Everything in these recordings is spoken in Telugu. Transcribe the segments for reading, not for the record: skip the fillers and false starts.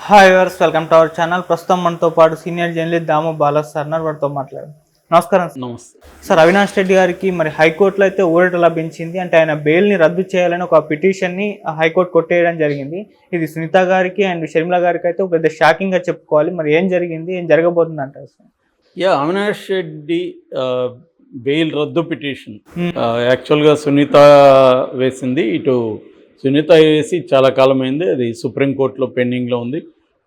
Hi viewers, welcome to our channel. ప్రస్తుతం మనతో పాటు సీనియర్ జర్నలిస్ట్ దాము బాలా సార్ వారితో మాట్లాడారు. నమస్కారం సార్. నమస్తే సార్, అవినాష్ రెడ్డి గారికి మరి హైకోర్టులో అయితే ఊరట లభించింది. అంటే ఆయన బెయిల్ని రద్దు చేయాలని ఒక పిటిషన్ని హైకోర్టు కొట్టేయడం జరిగింది. ఇది సునీత గారికి అండ్ షర్మిల గారికి అయితే ఒక పెద్ద షాకింగ్గా చెప్పుకోవాలి. మరి ఏం జరిగింది, ఏం జరగబోతుంది అంటారు సార్? అవినాష్ రెడ్డి బెయిల్ రద్దు పిటిషన్ యాక్చువల్గా సునీత వేసింది. ఇటు సునీత వేసి చాలా కాలమైంది. అది సుప్రీంకోర్టులో పెండింగ్లో ఉంది.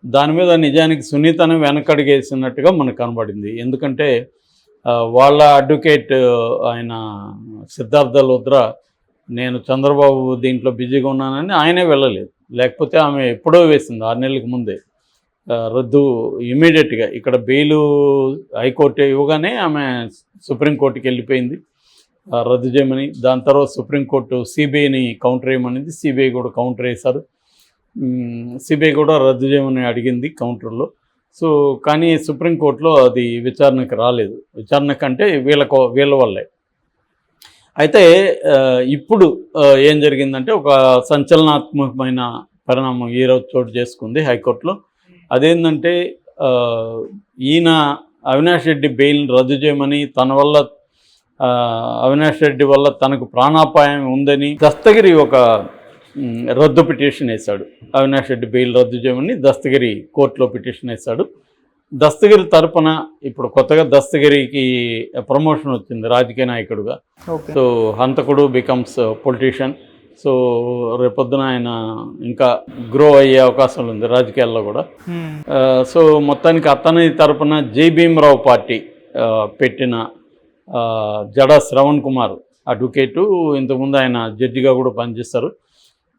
దాని మీద నిజానికి సునీతను వెనకడిగేసినట్టుగా మనకు కనబడింది. ఎందుకంటే వాళ్ళ అడ్వకేట్ ఆయన సిద్ధార్థ లుద్రా, నేను చంద్రబాబు దీంట్లో బిజీగా ఉన్నానని ఆయనే వెళ్ళలేదు. లేకపోతే ఆమె ఎప్పుడో వేసింది 6 నెలలకు ముందే రద్దు ఇమీడియట్గా. ఇక్కడ బెయిలు హైకోర్టు ఇవ్వగానే ఆమె సుప్రీంకోర్టుకి వెళ్ళిపోయింది రద్దు చేయమని. దాని తర్వాత సుప్రీంకోర్టు సిబిఐని కౌంటర్ వేయమనింది. సిబిఐ కూడా కౌంటర్ వేశారు. సిబిఐ కూడా రద్దు చేయమని అడిగింది కౌంటర్లో. సో కానీ సుప్రీంకోర్టులో అది విచారణకు రాలేదు. విచారణకంటే వీళ్ళ వల్లే. అయితే ఇప్పుడు ఏం జరిగిందంటే ఒక సంచలనాత్మకమైన పరిణామం ఈరోజు చోటు చేసుకుంది హైకోర్టులో. అదేంటంటే ఈయన అవినాష్ రెడ్డి బెయిల్ని రద్దు చేయమని, తన వల్ల అవినాష్ రెడ్డి వల్ల తనకు ప్రాణాపాయం ఉందని దస్తగిరి ఒక రద్దు పిటిషన్ వేశాడు. అవినాష్ రెడ్డి బెయిల్ రద్దు చేయమని దస్తగిరి కోర్టులో పిటిషన్ వేశాడు. దస్తగిరి తరపున ఇప్పుడు కొత్తగా దస్తగిరికి ప్రమోషన్ వచ్చింది రాజకీయ నాయకుడుగా. సో హంతకుడు బికమ్స్ పొలిటీషియన్. సో రేపొద్దున ఆయన ఇంకా గ్రో అయ్యే అవకాశం ఉంది రాజకీయాల్లో కూడా. సో మొత్తానికి అతని తరపున జై భీమరావు పార్టీ పెట్టిన జడ శ్రవణ్ కుమార్ అడ్వకేటు, ఇంతకుముందు ఆయన జడ్జిగా కూడా పనిచేస్తారు.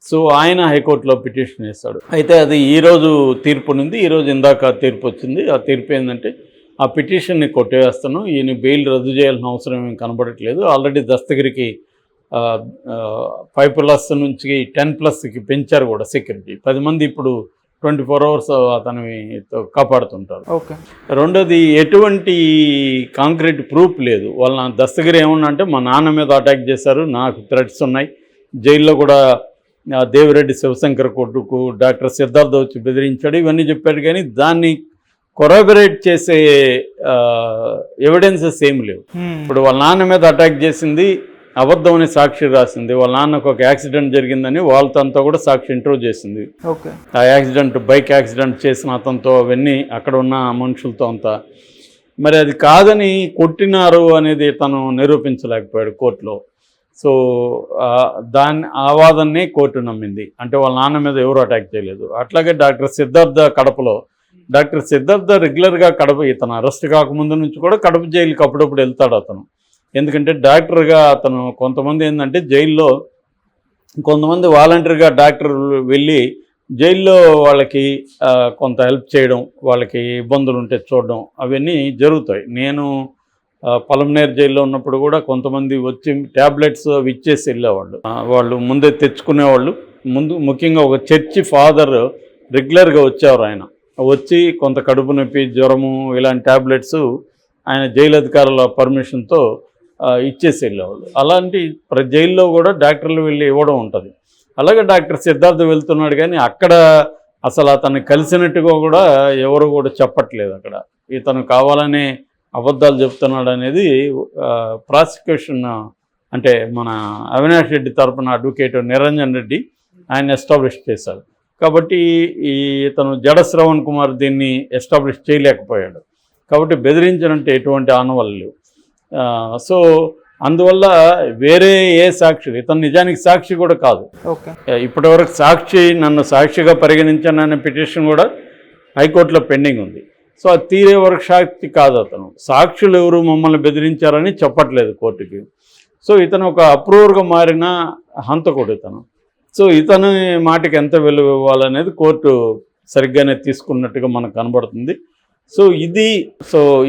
సో ఆయన హైకోర్టులో పిటిషన్ వేస్తాడు. అయితే అది ఈరోజు తీర్పు ఉంది. ఈరోజు ఇందాక తీర్పు వచ్చింది. ఆ తీర్పు ఏంటంటే ఆ పిటిషన్ని కొట్టేస్తాను, ఈయన బెయిల్ రద్దు చేయాల్సిన అవసరం ఏం కనబడట్లేదు. ఆల్రెడీ దస్తగిరికి 5+ నుంచి 10+కి పెంచారు కూడా సెక్యూరిటీ. 10 మంది ఇప్పుడు 24 అవర్స్ అతని కాపాడుతుంటారు. రెండోది, ఎటువంటి కాంక్రీట్ ప్రూఫ్ లేదు. వాళ్ళ దస్తగిరి ఏమన్నా అంటే మా నాన్న మీద అటాక్ చేశారు, నాకు థ్రెట్స్ ఉన్నాయి, జైల్లో కూడా దేవిరెడ్డి శివశంకర్ కొడుకు డాక్టర్ సిద్ధార్థ వచ్చి బెదిరించాడు, ఇవన్నీ చెప్పాడు. కానీ దాన్ని కొరాబరేట్ చేసే ఎవిడెన్సెస్ ఏమి లేవు. ఇప్పుడు వాళ్ళ నాన్న మీద అటాక్ చేసింది అబద్ధం అని సాక్షి రాసింది. వాళ్ళ నాన్నకు ఒక యాక్సిడెంట్ జరిగిందని వాళ్ళతో కూడా సాక్షి ఇంటర్వ్యూ చేసింది. ఆ యాక్సిడెంట్ బైక్ యాక్సిడెంట్ చేసిన అతనితో, అవన్నీ అక్కడ ఉన్న మనుషులతో అంతా. మరి అది కాదని కొట్టినారు అనేది తను నిరూపించలేకపోయాడు కోర్టులో. సో ఆ వాదనని కోర్టు నమ్మింది. అంటే వాళ్ళ నాన్న మీద ఎవరు అటాక్ చేయలేదు. అట్లాగే డాక్టర్ సిద్ధార్థ కడపలో, డాక్టర్ సిద్ధార్థ రెగ్యులర్గా కడప, ఇతను అరెస్ట్ కాకముందు నుంచి కూడా కడప జైలుకి అప్పుడప్పుడు వెళ్తాడు అతను. ఎందుకంటే డాక్టర్గా అతను, కొంతమంది ఏంటంటే జైల్లో కొంతమంది వాలంటీర్గా డాక్టర్ వెళ్ళి జైల్లో వాళ్ళకి కొంత హెల్ప్ చేయడం, వాళ్ళకి ఇబ్బందులు ఉంటే చూడడం, అవన్నీ జరుగుతాయి. నేను పలమనేరు జైల్లో ఉన్నప్పుడు కూడా కొంతమంది వచ్చి ట్యాబ్లెట్స్ అవి ఇచ్చేసి వెళ్ళేవాళ్ళు. వాళ్ళు ముందే తెచ్చుకునేవాళ్ళు. ముఖ్యంగా ఒక చర్చి ఫాదర్ రెగ్యులర్గా వచ్చేవారు. ఆయన వచ్చి కొంత కడుపు నొప్పి, జ్వరము, ఇలాంటి ట్యాబ్లెట్స్ ఆయన జైలు అధికారుల పర్మిషన్తో ఇచ్చేసి వెళ్ళేవాళ్ళు. అలాంటి జైల్లో కూడా డాక్టర్లు వెళ్ళి ఇవ్వడం ఉంటుంది. అలాగే డాక్టర్ సిద్ధార్థ వెళ్తున్నాడు, కానీ అక్కడ అసలు అతను కలిసినట్టుగా కూడా ఎవరు కూడా చెప్పట్లేదు. అక్కడ ఇతను కావాలనే అబద్ధాలు చెప్తున్నాడు అనేది ప్రాసిక్యూషన్, అంటే మన అవినాష్ రెడ్డి తరపున అడ్వకేట్ నిరంజన్ రెడ్డి ఆయన ఎస్టాబ్లిష్ చేశారు. కాబట్టి ఇతను జడ శ్రవణ్ కుమార్ దీన్ని ఎస్టాబ్లిష్ చేయలేకపోయాడు. కాబట్టి బెదిరించినంటే ఎటువంటి ఆనవాళ్ళు లేవు. సో అందువల్ల వేరే ఏ సాక్షి, ఇతను నిజానికి సాక్షి కూడా కాదు. ఇప్పటివరకు సాక్షి, నన్ను సాక్షిగా పరిగణించాననే పిటిషన్ కూడా హైకోర్టులో పెండింగ్ ఉంది. సో అది తీరే వరకు సాక్షి కాదు. అతను సాక్షులు ఎవరు మమ్మల్ని బెదిరించారని చెప్పట్లేదు కోర్టుకి. సో ఇతను ఒక అప్రూవర్గా మారిన హంతకుడు ఇతను. సో ఇతని మాటకి ఎంత విలువ ఇవ్వాలనేది కోర్టు సరిగ్గానే తీసుకున్నట్టుగా మనకు కనబడుతుంది. సో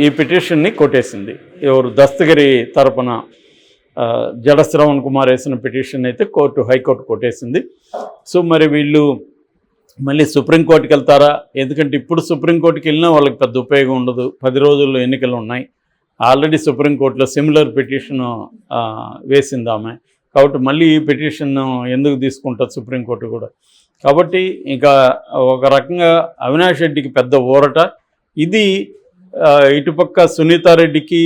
ఈ పిటిషన్ని కొట్టేసింది. ఎవరు దస్తగిరి తరపున జడ శ్రవణ్ కుమార్ వేసిన పిటిషన్ అయితే హైకోర్టు కొట్టేసింది. సో మరి వీళ్ళు మళ్ళీ సుప్రీంకోర్టుకి వెళ్తారా? ఎందుకంటే ఇప్పుడు సుప్రీంకోర్టుకి వెళ్ళినా వాళ్ళకి పెద్ద ఉపయోగం ఉండదు. 10 రోజుల్లో ఎన్నికలు ఉన్నాయి. ఆల్రెడీ సుప్రీంకోర్టులో సిమిలర్ పిటిషన్ వేసింది ఆమె. కాబట్టి మళ్ళీ ఈ పిటిషన్ ఎందుకు తీసుకుంటుంది సుప్రీంకోర్టు కూడా? కాబట్టి ఇంకా ఒక రకంగా అవినాష్ రెడ్డికి పెద్ద ఊరట ఇది. ఇటుపక్క సునీతారెడ్డికి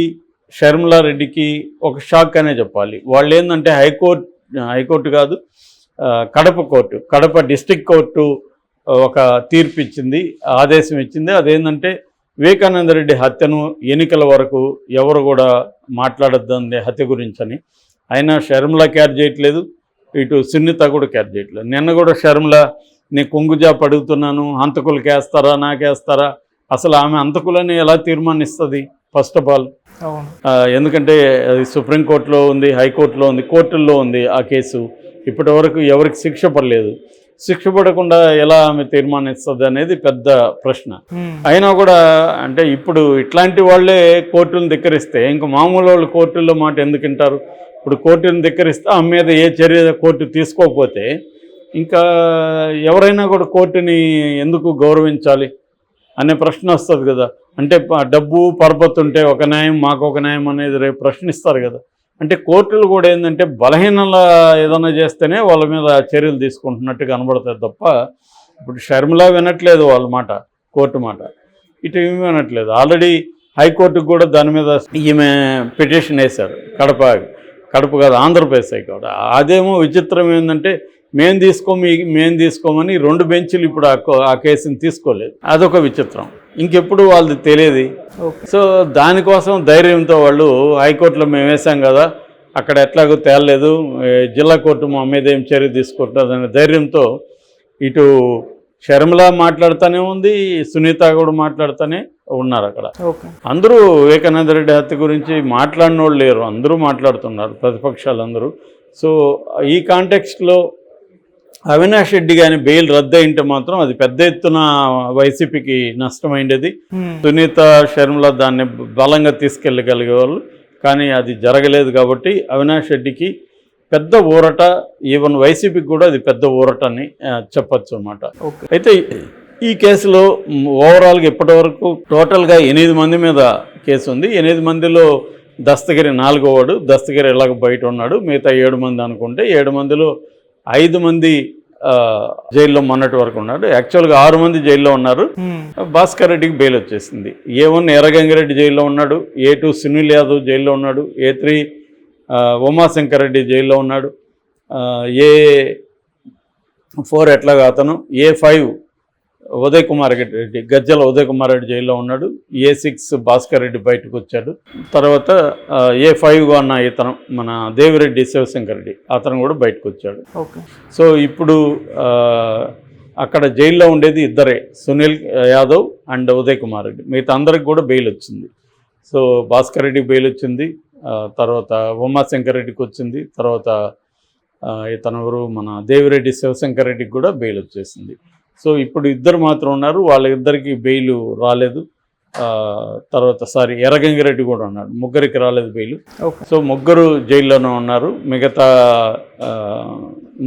షర్మిలారెడ్డికి ఒక షాక్ అనే చెప్పాలి. వాళ్ళు ఏంటంటే హైకోర్టు కాదు, కడప డిస్ట్రిక్ట్ కోర్టు ఒక తీర్పు ఇచ్చింది, ఆదేశం ఇచ్చింది. అదేంటంటే వివేకానంద రెడ్డి హత్యను ఎన్నికల వరకు ఎవరు కూడా మాట్లాడొద్దండి హత్య గురించి అని. అయినా షర్మిల కేర్ చేయట్లేదు, ఇటు సునీత కూడా కేర్ చేయట్లేదు. నిన్న కూడా షర్మిల నేను కొంగుజాప్ అడుగుతున్నాను, హంతకులకి వేస్తారా నాకేస్తారా, అసలు ఆమె హంతకులని ఎలా తీర్మానిస్తుంది ఫస్ట్ ఆఫ్ ఆల్? ఎందుకంటే అది సుప్రీంకోర్టులో ఉంది, హైకోర్టులో ఉంది, కోర్టుల్లో ఉంది ఆ కేసు. ఇప్పటి వరకు ఎవరికి శిక్ష పడలేదు. శిక్ష పడకుండా ఎలా ఆమె తీర్మానిస్తుంది అనేది పెద్ద ప్రశ్న. అయినా కూడా అంటే ఇప్పుడు ఇట్లాంటి వాళ్ళే కోర్టులను ధిక్కరిస్తే ఇంకా మామూలు వాళ్ళు కోర్టుల్లో మాట ఎందుకు వింటారు? ఇప్పుడు కోర్టును ధిక్కరిస్తే ఆమె మీద ఏ చర్య కోర్టు తీసుకోకపోతే ఇంకా ఎవరైనా కూడా కోర్టుని ఎందుకు గౌరవించాలి అనే ప్రశ్న వస్తుంది కదా. అంటే డబ్బు పరపతి ఉంటే ఒక న్యాయం మాకు ఒక న్యాయం అనేది రేపు ప్రశ్నిస్తారు కదా. అంటే కోర్టులు కూడా ఏంటంటే బలహీనల ఏదైనా చేస్తేనే వాళ్ళ మీద చర్యలు తీసుకుంటున్నట్టు కనబడుతుంది తప్ప ఇప్పుడు షర్మిల వినట్లేదు వాళ్ళ మాట, కోర్టు మాట, ఇటు ఏమీ వినట్లేదు. ఆల్రెడీ హైకోర్టుకు కూడా దాని మీద ఈమె పిటిషన్ వేశారు, కడప కాదు ఆంధ్రప్రదేశ్ హైకోర్టు. అదేమో విచిత్రం ఏంటంటే మేము తీసుకోమని 2 బెంచీలు ఇప్పుడు ఆ కేసుని తీసుకోలేదు. అదొక విచిత్రం. ఇంకెప్పుడు వాళ్ళది తెలియదు. సో దానికోసం ధైర్యంతో వాళ్ళు హైకోర్టులో మేము వేసాం కదా, అక్కడ ఎట్లాగో తేలలేదు, జిల్లా కోర్టు మా మీద ఏం చర్య తీసుకుంటుందనే ధైర్యంతో ఇటు షర్మిల మాట్లాడుతూనే ఉంది, సునీత కూడా మాట్లాడుతూనే ఉన్నారు అక్కడ. అందరూ వివేకానంద రెడ్డి హత్య గురించి మాట్లాడిన వాళ్ళు లేరు, అందరూ మాట్లాడుతున్నారు ప్రతిపక్షాలందరూ. సో ఈ కాంటెక్స్ట్లో అవినాష్ రెడ్డి కానీ బెయిల్ రద్దు అయింటే మాత్రం అది పెద్ద ఎత్తున వైసీపీకి నష్టమైండేది. సునీత షర్మిల దాన్ని బలంగా తీసుకెళ్ళగలిగేవాళ్ళు, కానీ అది జరగలేదు. కాబట్టి అవినాష్ రెడ్డికి పెద్ద ఊరట, ఈవెన్ వైసీపీకి కూడా అది పెద్ద ఊరట అని చెప్పచ్చు అన్నమాట. అయితే ఈ కేసులో ఓవరాల్గా ఇప్పటివరకు టోటల్గా 8 మంది మీద కేసు ఉంది. 8 మందిలో దస్తగిరి 4వ వాడు. దస్తగిరి ఎలాగ బయట ఉన్నాడు, మిగతా 7 మంది అనుకుంటే 7 మందిలో 5 మంది జైల్లో మొన్నటి వరకు ఉన్నాడు. యాక్చువల్గా 6 మంది జైల్లో ఉన్నారు. భాస్కర్ రెడ్డికి బెయిల్ వచ్చేసింది. A1 ఎర్రగంగిరెడ్డి జైల్లో ఉన్నాడు, A2 సునీల్ యాదవ్ జైల్లో ఉన్నాడు, A3 ఉమాశంకర్ రెడ్డి జైల్లో ఉన్నాడు, A4 ఎట్లాగా అతను, A5 ఉదయ్ కుమార్ రెడ్డి గజ్జల ఉదయ్ కుమార్ రెడ్డి జైల్లో ఉన్నాడు, A6 భాస్కర్ రెడ్డి బయటకు వచ్చాడు. తర్వాత A5 అన్న ఇతను మన దేవిరెడ్డి శివశంకర్ రెడ్డి అతను కూడా బయటకు వచ్చాడు. సో ఇప్పుడు అక్కడ జైల్లో ఉండేది ఇద్దరే, సునీల్ యాదవ్ అండ్ ఉదయ్ కుమార్ రెడ్డి. మిగతా అందరికి కూడా బెయిల్ వచ్చింది. సో భాస్కర్ రెడ్డికి బెయిల్ వచ్చింది, తర్వాత ఉమాశంకర్ రెడ్డికి వచ్చింది, తర్వాత ఇతను ఎవరు మన దేవిరెడ్డి శివశంకర్ రెడ్డికి కూడా బెయిల్ వచ్చేసింది. సో ఇప్పుడు ఇద్దరు మాత్రం ఉన్నారు, వాళ్ళిద్దరికి బెయిల్ రాలేదు. తర్వాత ఎర్రగంగిరెడ్డి కూడా ఉన్నాడు, ముగ్గురికి రాలేదు బెయిల్. సో ముగ్గురు జైల్లోనే ఉన్నారు, మిగతా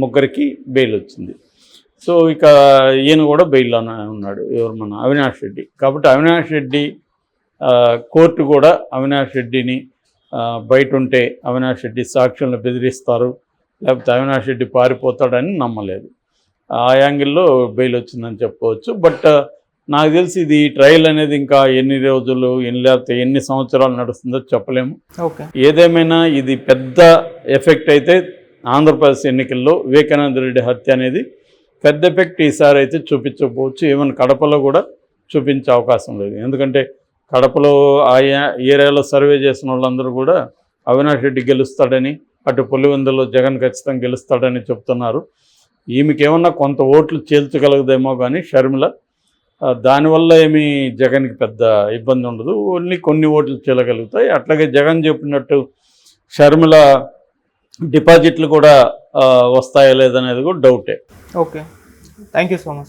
ముగ్గురికి బెయిల్ వచ్చింది. సో ఇక ఈయన కూడా బెయిల్లోనే ఉన్నాడు, ఎవరు మన అవినాష్ రెడ్డి. కాబట్టి అవినాష్ రెడ్డి కోర్టు కూడా అవినాష్ రెడ్డిని బయట ఉంటే అవినాష్ రెడ్డి సాక్షులను బెదిరిస్తారు, లేకపోతే అవినాష్ రెడ్డి పారిపోతాడని నమ్మలేదు. ఆ యాంగిల్లో బెయిల్ వచ్చిందని చెప్పుకోవచ్చు. బట్ నాకు తెలిసి ఇది ట్రయల్ అనేది ఇంకా ఎన్ని రోజులు లేకపోతే ఎన్ని సంవత్సరాలు నడుస్తుందో చెప్పలేము. ఏదేమైనా ఇది పెద్ద ఎఫెక్ట్ అయితే ఆంధ్రప్రదేశ్ ఎన్నికల్లో వివేకానంద రెడ్డి హత్య అనేది పెద్ద ఎఫెక్ట్ ఈసారి అయితే చూపించకపోవచ్చు. ఈవెన్ కడపలో కూడా చూపించే అవకాశం లేదు. ఎందుకంటే కడపలో ఆ ఏరియాలో సర్వే చేసిన వాళ్ళందరూ కూడా అవినాష్ రెడ్డి గెలుస్తాడని, అటు పులివెందులో జగన్ ఖచ్చితంగా గెలుస్తాడని చెప్తున్నారు. ఈమెకి ఏమన్నా కొంత ఓట్లు చేల్చగలగదేమో కానీ షర్మిల, దానివల్ల ఏమీ జగన్కి పెద్ద ఇబ్బంది ఉండదు, ఓన్లీ కొన్ని ఓట్లు చేయగలుగుతాయి. అట్లాగే జగన్ చెప్పినట్టు షర్మిల డిపాజిట్లు కూడా వస్తాయో లేదనేది కూడా డౌటే. Okay, thank you so much.